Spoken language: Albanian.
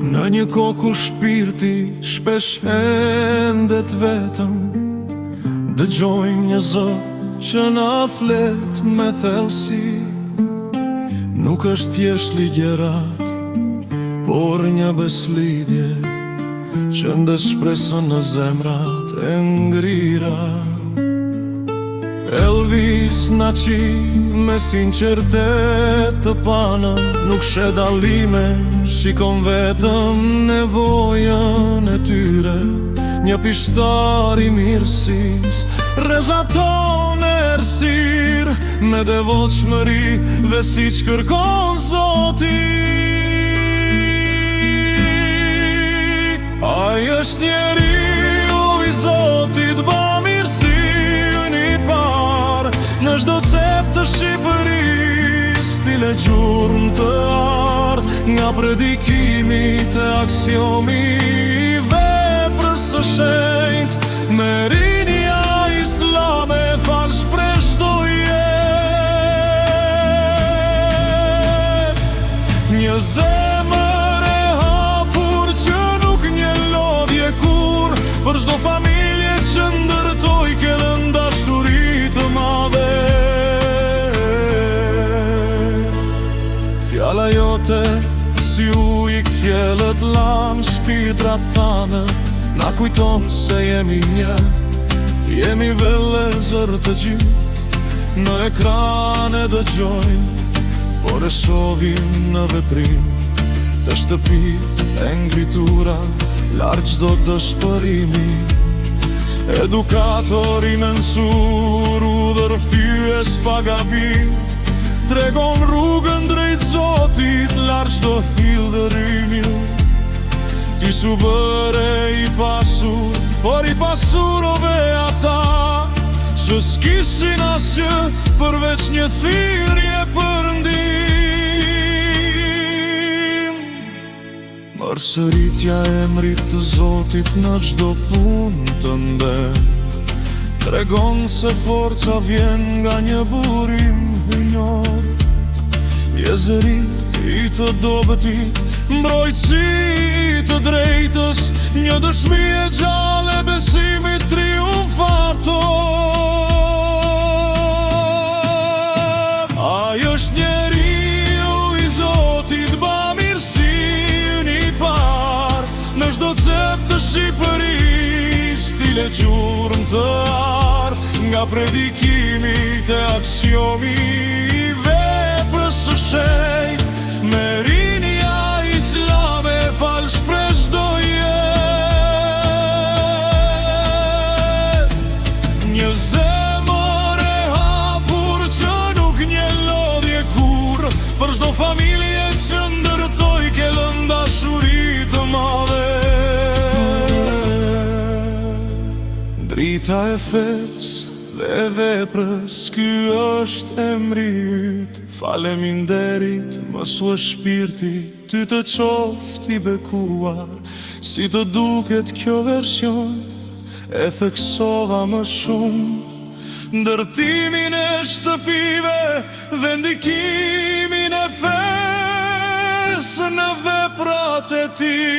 Në një kohë ku shpirti shpesh hendet vetëm, dëgjoj një zë që na flet me thellësi. Nuk është thjesht ligjerat, por një beslidje që ndes shpresën në zemrat e ngrira. Elvis na qi me sinqertet të panë, nuk she dallime, shikon vetëm nevojën e tyre. Një pishtar i mirësis, rezaton e errësirë, me devotshmëri dhe siç kërkon Zoti. Ai është njeriu i Zotit, bamirësinë i parë në çdo cep të Shqipërisë, stile gjurmë të ardh, nga predikimi te aksiomi i veprës së shenjtë, me rinja islame fal shpresh do jetë. Një zemër e hapur që nuk një lodhje kur, për çdo familje që ndërtoj kellën dashuri të madhe. Fjala jote si ujë kthjellët lan shpirtrat tane, na kujton se jemi një, jemi vëllezër të gjithë. Në ekran e dëgjojmë, por e shohim në veprim, të shtëpi e ngritura, larg çdo dëshpërimi. Edukatori mensur, udhërfyes pa gabim, tregon rrugën drejt Zotit, larg çdo hillërimi. Ti su bëre i pasur, por i pasurove ata që s'kishin asgjë përveç një thirrje për ndim. Përsëritja e emrit të Zotit në çdo punë të nden, tregon se forca vjen nga një burim hynor. Jezëri i të dobëtit, mbrojtësi i të drejtës, një dëshmi e gjallë e besimit triumfator. Ai është njeriu i Zotit, bamirësinë i parë në çdo cep të Shqipërisë, stile gjurmë të ardh, nga predikimi te aksiomi i veprës së shenjtë, me rinja islame fal shpresh do jetë. Një zemër e hapur që nuk një lodhje kur, për çdo familje që ndërtoj kellën dashuri të madhe. Drita e fesë dhe veprës, ky është emri yt. Faleminderit, mësua shpirti ty të qoftë i bekuar. Si të duket kjo version, e theksova më shumë, ndërtimin e shtëpive dhe ndikimin e fesë në veprat e tij.